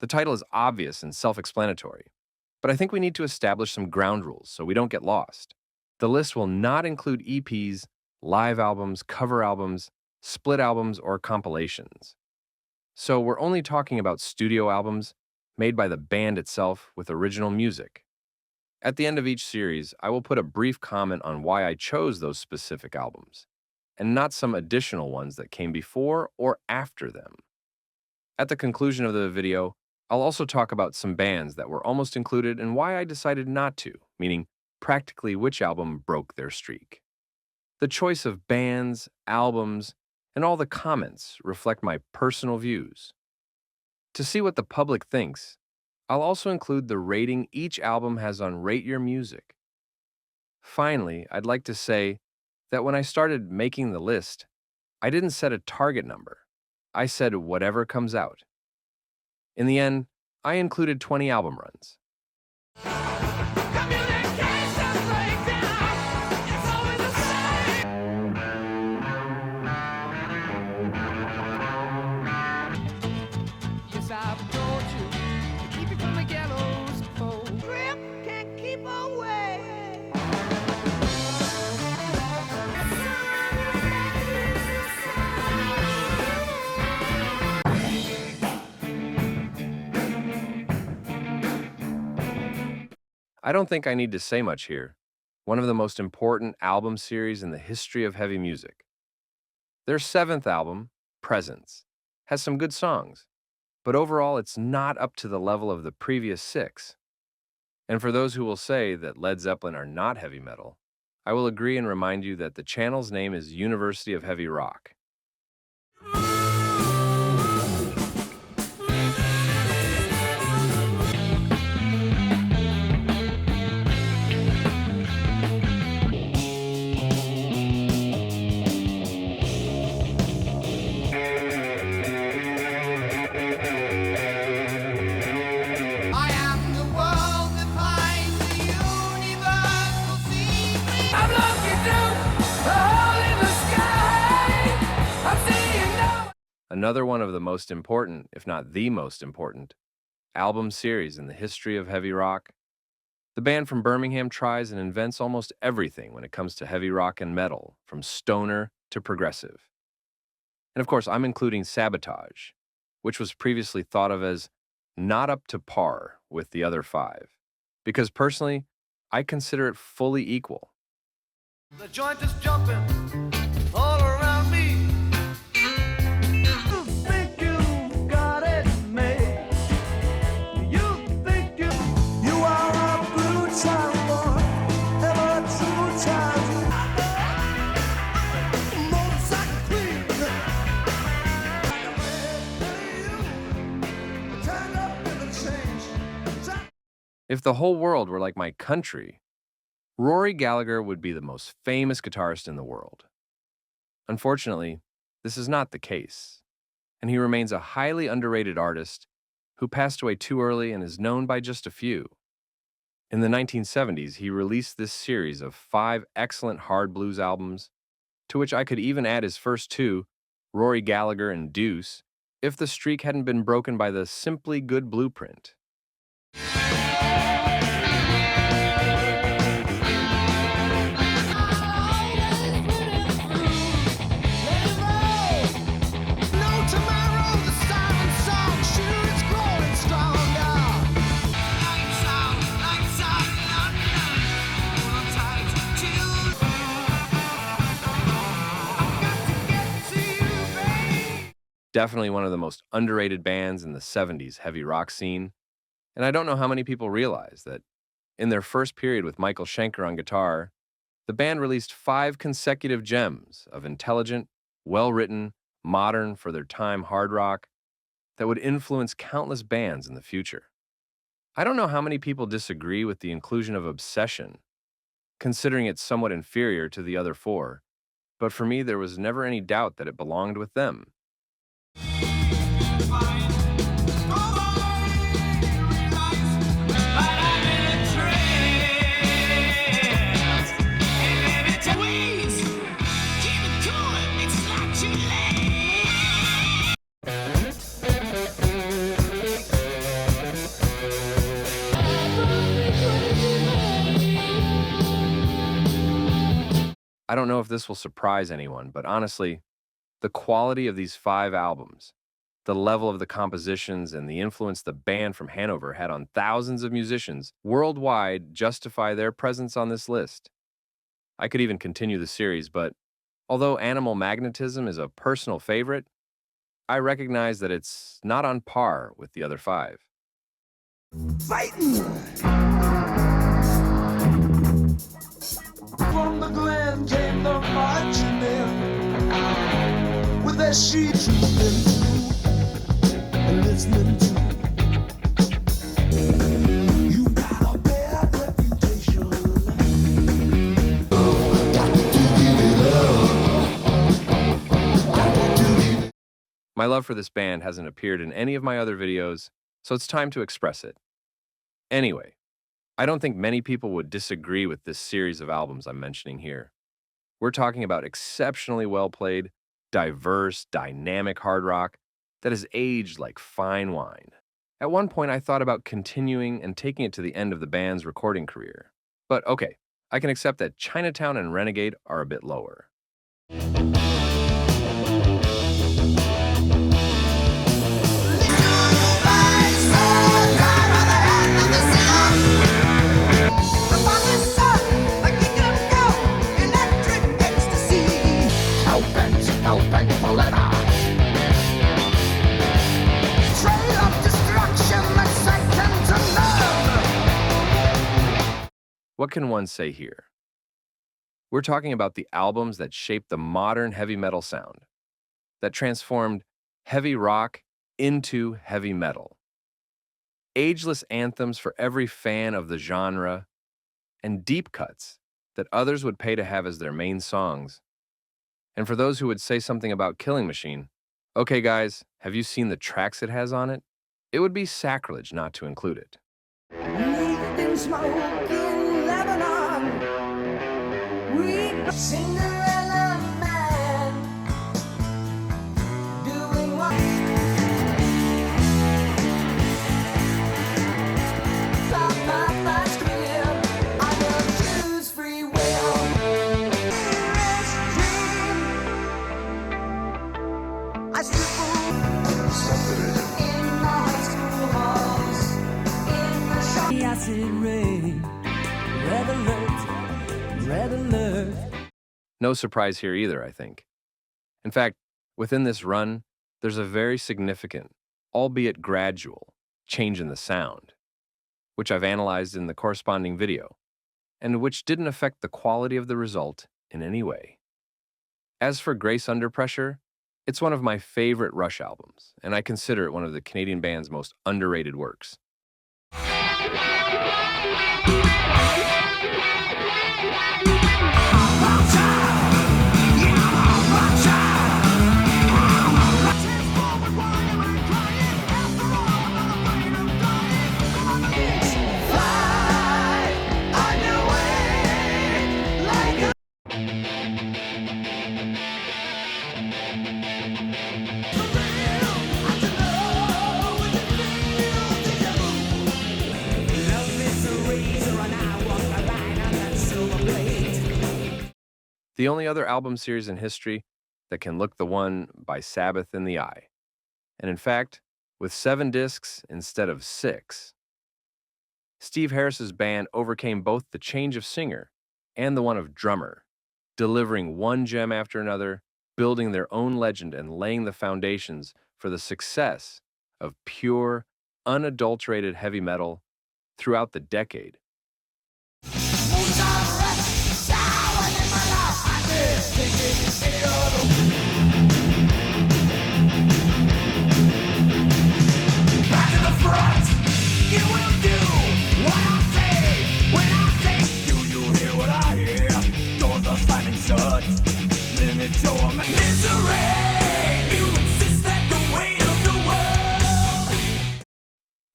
The title is obvious and self-explanatory, but I think we need to establish some ground rules so we don't get lost. The list will not include EPs, live albums, cover albums, split albums, or compilations. So we're only talking about studio albums made by the band itself with original music. At the end of each series, I will put a brief comment on why I chose those specific albums, and not some additional ones that came before or after them. At the conclusion of the video, I'll also talk about some bands that were almost included and why I decided not to, meaning practically which album broke their streak. The choice of bands, albums, and all the comments reflect my personal views. To see what the public thinks, I'll also include the rating each album has on Rate Your Music. Finally, I'd like to say that when I started making the list, I didn't set a target number. I said whatever comes out. In the end, I included 20 album runs. I don't think I need to say much here. One of the most important album series in the history of heavy music. Their seventh album, Presence, has some good songs, but overall it's not up to the level of the previous 6. And for those who will say that Led Zeppelin are not heavy metal, I will agree and remind you that the channel's name is University of Heavy Rock. Another one of the most important, if not the most important, album series in the history of heavy rock. The band from Birmingham tries and invents almost everything when it comes to heavy rock and metal, from stoner to progressive. And of course, I'm including Sabotage, which was previously thought of as not up to par with the other 5, because personally, I consider it fully equal. The joint is jumping all around me. If the whole world were like my country, Rory Gallagher would be the most famous guitarist in the world. Unfortunately, this is not the case, and he remains a highly underrated artist who passed away too early and is known by just a few. In the 1970s, he released this series of 5 excellent hard blues albums, to which I could even add his first 2, Rory Gallagher and Deuce, if the streak hadn't been broken by the Simply Good blueprint. Definitely one of the most underrated bands in the 70s heavy rock scene, and I don't know how many people realize that in their first period with Michael Schenker on guitar, the band released 5 consecutive gems of intelligent, well-written, modern for their time hard rock that would influence countless bands in the future. I don't know how many people disagree with the inclusion of Obsession, considering it somewhat inferior to the other 4, but for me there was never any doubt that it belonged with them. I don't know if this will surprise anyone, but honestly, the quality of these 5 albums, the level of the compositions, and the influence the band from Hanover had on thousands of musicians worldwide justify their presence on this list. I could even continue the series, but although Animal Magnetism is a personal favorite, I recognize that it's not on par with the other 5. Fighting from the glen came the marching men with their sheets and listening to. You got a bad reputation. My love for this band hasn't appeared in any of my other videos, so it's time to express it. Anyway, I don't think many people would disagree with this series of albums I'm mentioning here. We're talking about exceptionally well-played, diverse, dynamic hard rock that has aged like fine wine. At one point, I thought about continuing and taking it to the end of the band's recording career. But okay, I can accept that Chinatown and Renegade are a bit lower. What can one say here? We're talking about the albums that shaped the modern heavy metal sound, that transformed heavy rock into heavy metal. Ageless anthems for every fan of the genre, and deep cuts that others would pay to have as their main songs. And for those who would say something about Killing Machine, okay guys, have you seen the tracks it has on it? It would be sacrilege not to include it. We've been smoking Lebanon. We've Cinderella Man doing what? That's clear. I will choose free will. I strip in my high school halls. In the shop. Acid rain. Red alert. Red alert. No surprise here either, I think. In fact, within this run, there's a very significant, albeit gradual, change in the sound, which I've analyzed in the corresponding video, and which didn't affect the quality of the result in any way. As for Grace Under Pressure, it's one of my favorite Rush albums, and I consider it one of the Canadian band's most underrated works. The only other album series in history that can look the one by Sabbath in the eye. And in fact, with 7 discs instead of 6. Steve Harris's band overcame both the change of singer and the one of drummer, delivering one gem after another, building their own legend and laying the foundations for the success of pure, unadulterated heavy metal throughout the decade.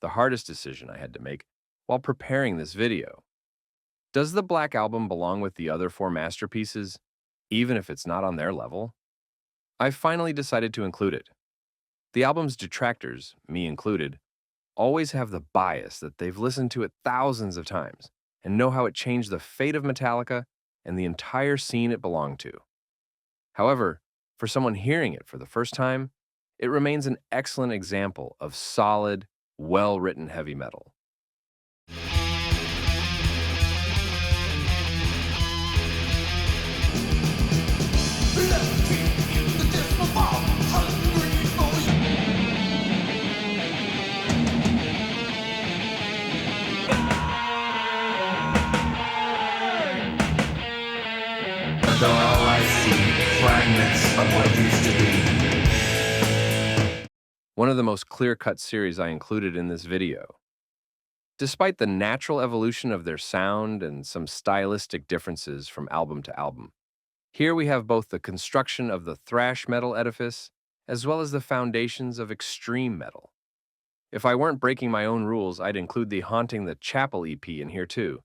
The hardest decision I had to make while preparing this video. Does the Black Album belong with the other 4 masterpieces, even if it's not on their level? I finally decided to include it. The album's detractors, me included, always have the bias that they've listened to it thousands of times and know how it changed the fate of Metallica and the entire scene it belonged to. However, for someone hearing it for the first time, it remains an excellent example of solid, well-written heavy metal. Though all I see, fragments of what used to be. One of the most clear-cut series I included in this video. Despite the natural evolution of their sound and some stylistic differences from album to album, here we have both the construction of the thrash metal edifice as well as the foundations of extreme metal. If I weren't breaking my own rules, I'd include the Haunting the Chapel EP in here too.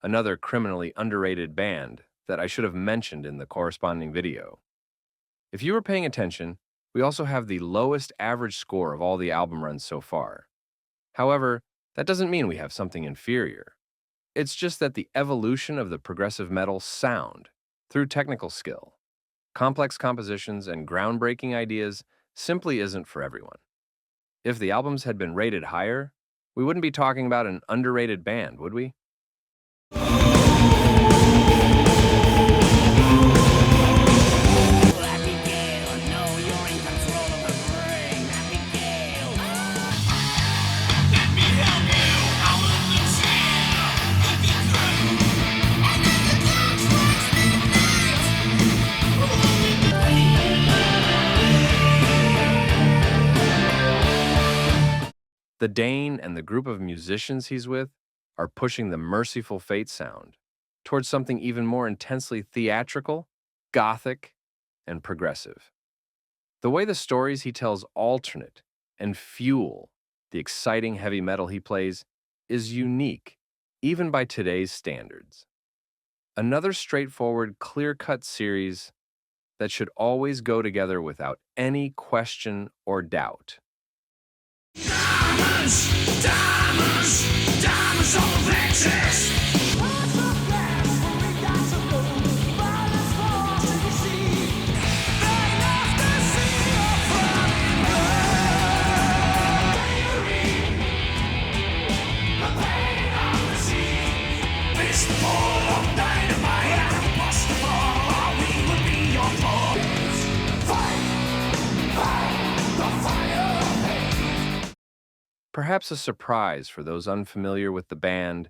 Another criminally underrated band that I should have mentioned in the corresponding video. If you were paying attention, we also have the lowest average score of all the album runs so far. However, that doesn't mean we have something inferior. It's just that the evolution of the progressive metal sound through technical skill, complex compositions, and groundbreaking ideas simply isn't for everyone. If the albums had been rated higher, we wouldn't be talking about an underrated band, would we? The Dane and the group of musicians he's with are pushing the Merciful Fate sound towards something even more intensely theatrical, gothic, and progressive. The way the stories he tells alternate and fuel the exciting heavy metal he plays is unique, even by today's standards. Another straightforward, clear-cut series that should always go together without any question or doubt. Diamonds, diamonds, diamonds on the Texas. Perhaps a surprise for those unfamiliar with the band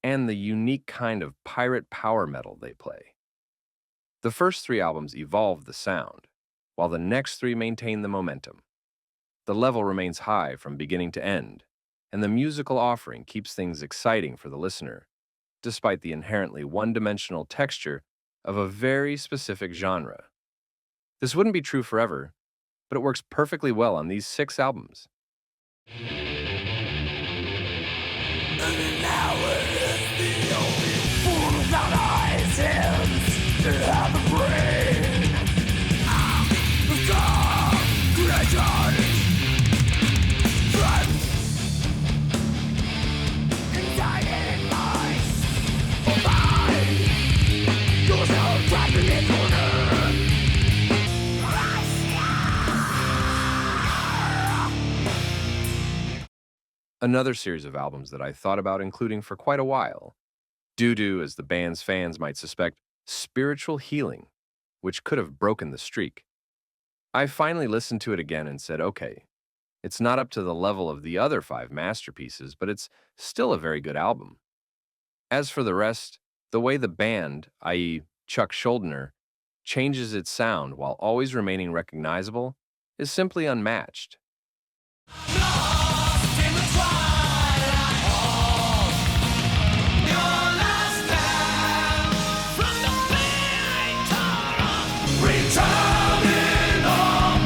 and the unique kind of pirate power metal they play. The first 3 albums evolved the sound, while the next 3 maintain the momentum. The level remains high from beginning to end, and the musical offering keeps things exciting for the listener, despite the inherently one-dimensional texture of a very specific genre. This wouldn't be true forever, but it works perfectly well on these 6 albums. Another series of albums that I thought about including for quite a while. Doo-doo, as the band's fans might suspect, spiritual healing, which could have broken the streak. I finally listened to it again and said, okay, it's not up to the level of the other 5 masterpieces, but it's still a very good album. As for the rest, the way the band, i.e. Chuck Schuldiner, changes its sound while always remaining recognizable is simply unmatched. Returning on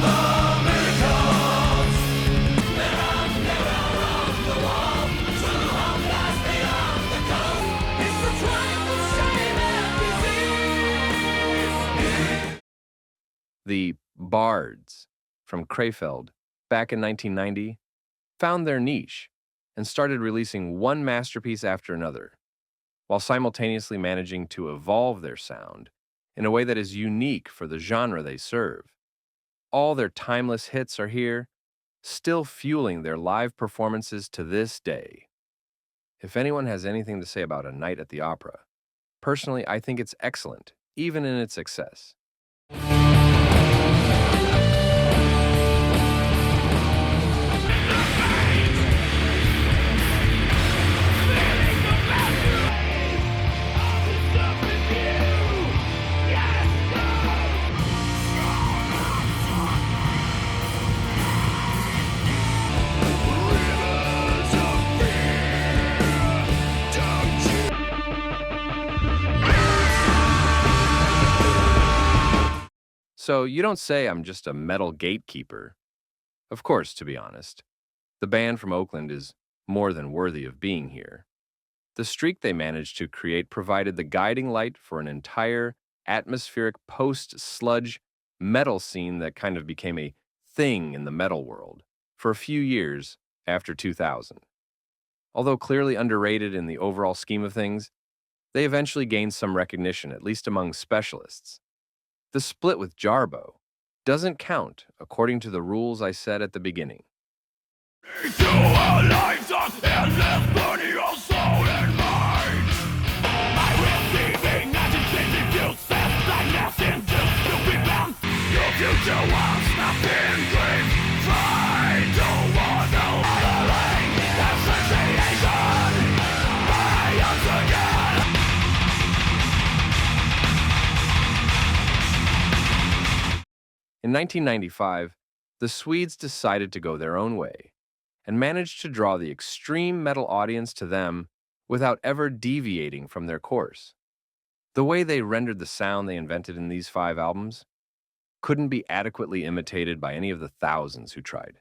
bards from Krefeld back in 1990 found their niche and started releasing one masterpiece after another, while simultaneously managing to evolve their sound in a way that is unique for the genre they serve. All their timeless hits are here, still fueling their live performances to this day. If anyone has anything to say about A Night at the Opera, personally, I think it's excellent, even in its excess. So you don't say I'm just a metal gatekeeper. Of course, to be honest, the band from Oakland is more than worthy of being here. The streak they managed to create provided the guiding light for an entire atmospheric post-sludge metal scene that kind of became a thing in the metal world for a few years after 2000. Although clearly underrated in the overall scheme of things, they eventually gained some recognition, at least among specialists. The split with Jarbo doesn't count according to the rules I said at the beginning. To our lives of endless body of soul and mind. I will see nothing diffuse sadness into stupid bound. Your future was nothing dream. Try to wander modeling association. By once again. In 1995, the Swedes decided to go their own way and managed to draw the extreme metal audience to them without ever deviating from their course. The way they rendered the sound they invented in these 5 albums couldn't be adequately imitated by any of the thousands who tried.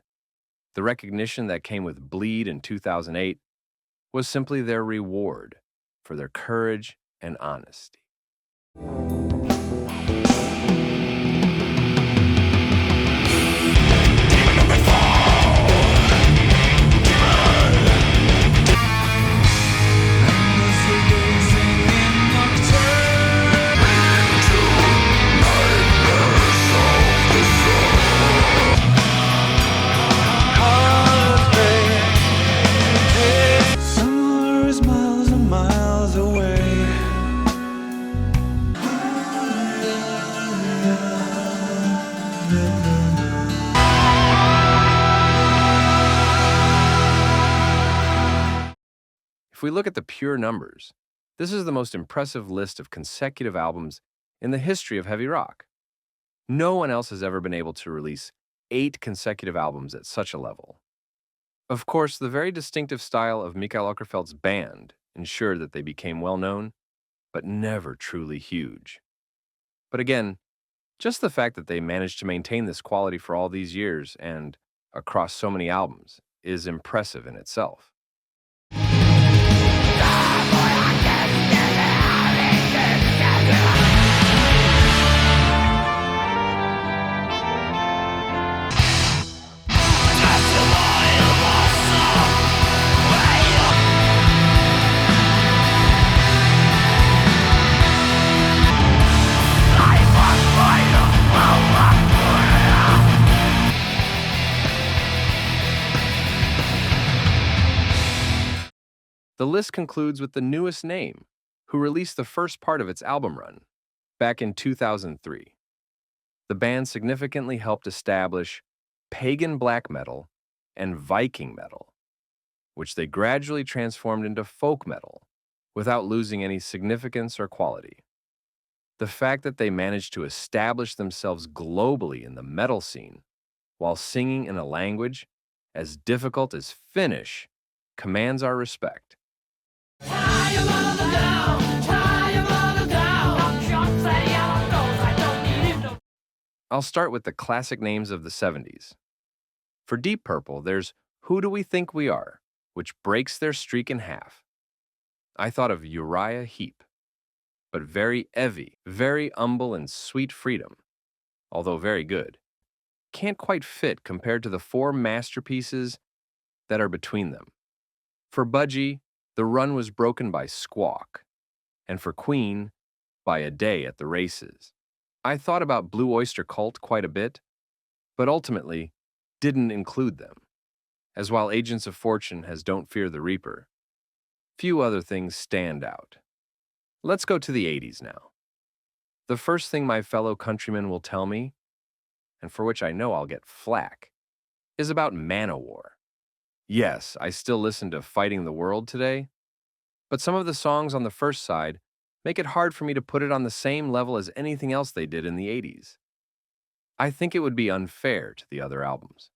The recognition that came with Bleed in 2008 was simply their reward for their courage and honesty. Somewhere is miles and miles away. If we look at the pure numbers, this is the most impressive list of consecutive albums in the history of heavy rock. No one else has ever been able to release 8 consecutive albums at such a level. Of course, the very distinctive style of Mikael Åkerfeldt's band ensured that they became well known, but never truly huge. But again, just the fact that they managed to maintain this quality for all these years and across so many albums is impressive in itself. The list concludes with the newest name, who released the first part of its album run back in 2003. The band significantly helped establish pagan black metal and Viking metal, which they gradually transformed into folk metal without losing any significance or quality. The fact that they managed to establish themselves globally in the metal scene while singing in a language as difficult as Finnish commands our respect. I'll start with the classic names of the 70s. For Deep Purple, there's Who Do We Think We Are, which breaks their streak in half. I thought of Uriah Heep, but very heavy, very humble and sweet freedom, although very good. can't quite fit compared to the four masterpieces that are between them. For Budgie, the run was broken by Squawk, and for Queen, by A Day at the Races. I thought about Blue Oyster Cult quite a bit, but ultimately didn't include them, as while Agents of Fortune has Don't Fear the Reaper, few other things stand out. Let's go to the 80s now. The first thing my fellow countrymen will tell me, and for which I know I'll get flack, is about Manowar. Yes, I still listen to Fighting the World today, but some of the songs on the first side make it hard for me to put it on the same level as anything else they did in the 80s. I think it would be unfair to the other albums.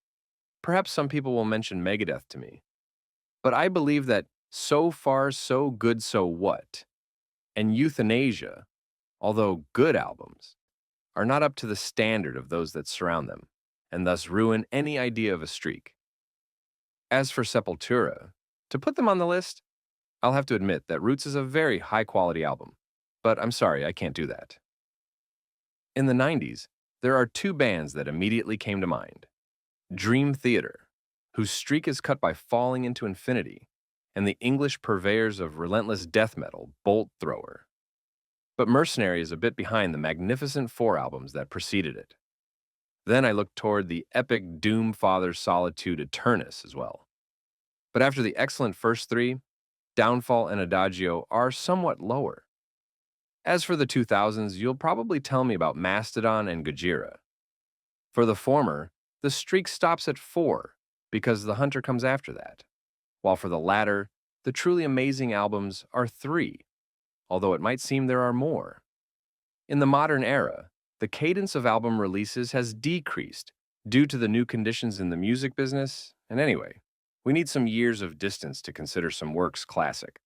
Perhaps some people will mention Megadeth to me, but I believe that So Far, So Good, So What and Euthanasia, although good albums, are not up to the standard of those that surround them, and thus ruin any idea of a streak. As for Sepultura, to put them on the list, I'll have to admit that Roots is a very high-quality album, but I'm sorry, I can't do that. In the 90s, there are two bands that immediately came to mind. Dream Theater, whose streak is cut by Falling into Infinity, and the English purveyors of relentless death metal, Bolt Thrower. But Mercenary is a bit behind the magnificent four albums that preceded it. Then I looked toward the epic Doom Father Solitude Eternus as well. But after the excellent first three, Downfall and Adagio are somewhat lower. As for the 2000s, you'll probably tell me about Mastodon and Gojira. For the former, the streak stops at 4 because The Hunter comes after that, while for the latter, the truly amazing albums are 3, although it might seem there are more. In the modern era, the cadence of album releases has decreased due to the new conditions in the music business, and anyway, we need some years of distance to consider some works classic.